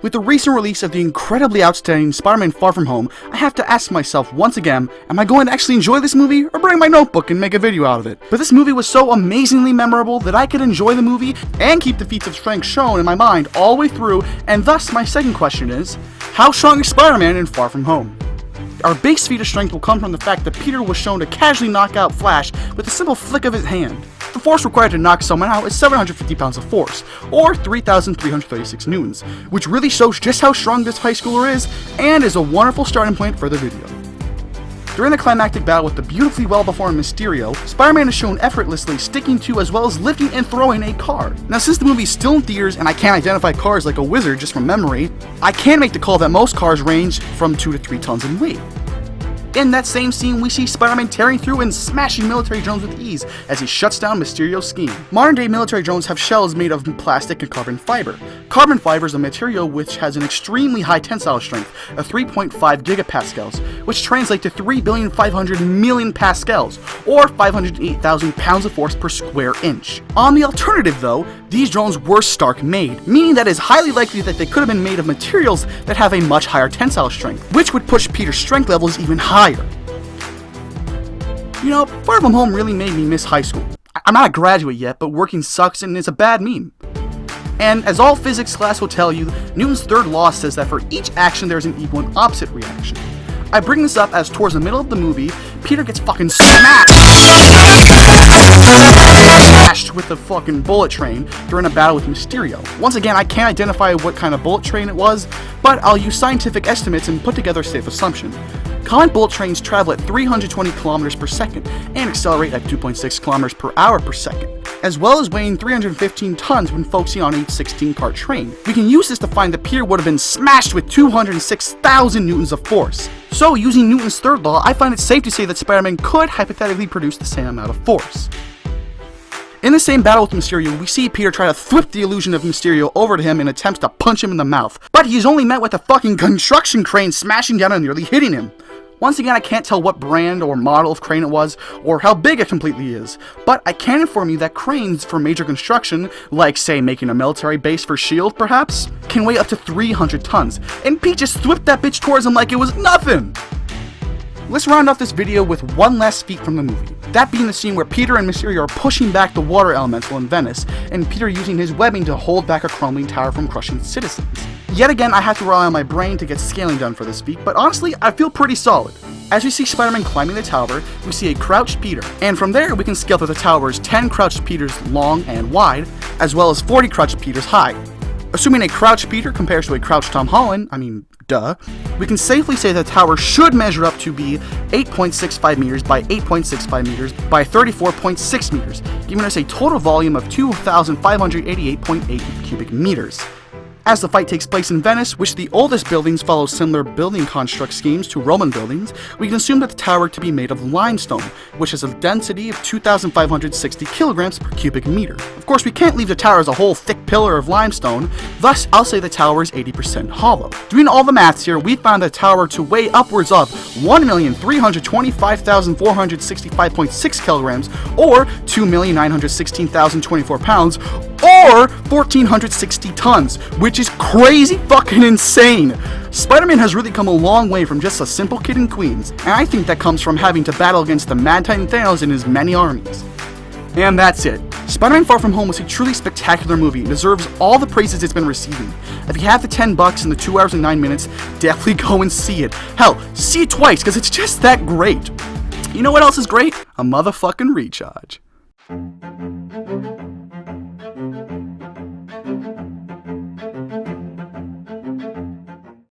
With the recent release of the incredibly outstanding Spider-Man Far From Home, I have to ask myself once again, am I going to actually enjoy this movie, or bring my notebook and make a video out of it? But this movie was so amazingly memorable that I could enjoy the movie and keep the feats of strength shown in my mind all the way through, and thus my second question is, how strong is Spider-Man in Far From Home? Our base feat of strength will come from the fact that Peter was shown to casually knock out Flash with a simple flick of his hand. The force required to knock someone out is 750 pounds of force, or 3,336 newtons, which really shows just how strong this high schooler is, and is a wonderful starting point for the video. During the climactic battle with the beautifully well-performed Mysterio, Spider-Man is shown effortlessly sticking to as well as lifting and throwing a car. Now, since the movie is still in theaters and I can't identify cars like a wizard just from memory, I can make the call that most cars range from 2 to 3 tons in weight. In that same scene, we see Spider-Man tearing through and smashing military drones with ease as he shuts down Mysterio's scheme. Modern-day military drones have shells made of plastic and carbon fiber. Carbon fiber is a material which has an extremely high tensile strength of 3.5 gigapascals, which translates to 3,500,000,000 pascals, or 508,000 pounds of force per square inch. On the alternative though, these drones were Stark made, meaning that it is highly likely that they could have been made of materials that have a much higher tensile strength, which would push Peter's strength levels even higher. You know, Far From Home really made me miss high school. I'm not a graduate yet, but working sucks and it's a bad meme. And as all physics class will tell you, Newton's third law says that for each action there is an equal and opposite reaction. I bring this up as towards the middle of the movie, Peter gets fucking smashed with the fucking bullet train during a battle with Mysterio. Once again, I can't identify what kind of bullet train it was, but I'll use scientific estimates and put together a safe assumption. Common bullet trains travel at 320 kilometers per second and accelerate at 2.6 kilometers per hour per second, as well as weighing 315 tons when focusing on each 16-car train. We can use this to find that Peter would have been smashed with 206,000 newtons of force. So, using Newton's third law, I find it safe to say that Spider-Man could hypothetically produce the same amount of force. In the same battle with Mysterio, we see Peter try to flip the illusion of Mysterio over to him in attempts to punch him in the mouth, but he's only met with a fucking construction crane smashing down and nearly hitting him. Once again, I can't tell what brand or model of crane it was, or how big it completely is, but I can inform you that cranes for major construction, like say making a military base for S.H.I.E.L.D. perhaps, can weigh up to 300 tons, and Pete just whipped that bitch towards him like it was nothing! Let's round off this video with one last feat from the movie, that being the scene where Peter and Mysterio are pushing back the water elemental in Venice, and Peter using his webbing to hold back a crumbling tower from crushing citizens. Yet again, I have to rely on my brain to get scaling done for this feat, but honestly, I feel pretty solid. As we see Spider-Man climbing the tower, we see a crouched Peter, and from there we can scale through the tower's 10 crouched Peters long and wide, as well as 40 crouched Peters high. Assuming a crouched Peter compares to a crouched Tom Holland, we can safely say the tower should measure up to be 8.65 meters by 8.65 meters by 34.6 meters, giving us a total volume of 2,588.8 cubic meters. As the fight takes place in Venice, which the oldest buildings follow similar building construct schemes to Roman buildings, we can assume that the tower to be made of limestone, which has a density of 2,560 kilograms per cubic meter. Of course, we can't leave the tower as a whole thick pillar of limestone, thus I'll say the tower is 80% hollow. Doing all the maths here, we found the tower to weigh upwards of 1,325,465.6 kilograms, or 2,916,024 pounds, or 1,460 tons, which is crazy fucking insane. Spider-Man has really come a long way from just a simple kid in Queens, and I think that comes from having to battle against the Mad Titan Thanos and his many armies. And that's it. Spider-Man Far From Home was a truly spectacular movie and deserves all the praises it's been receiving. If you have the $10 and the 2 hours and 9 minutes, definitely go and see it. Hell, see it twice, because it's just that great. You know what else is great? A motherfucking recharge.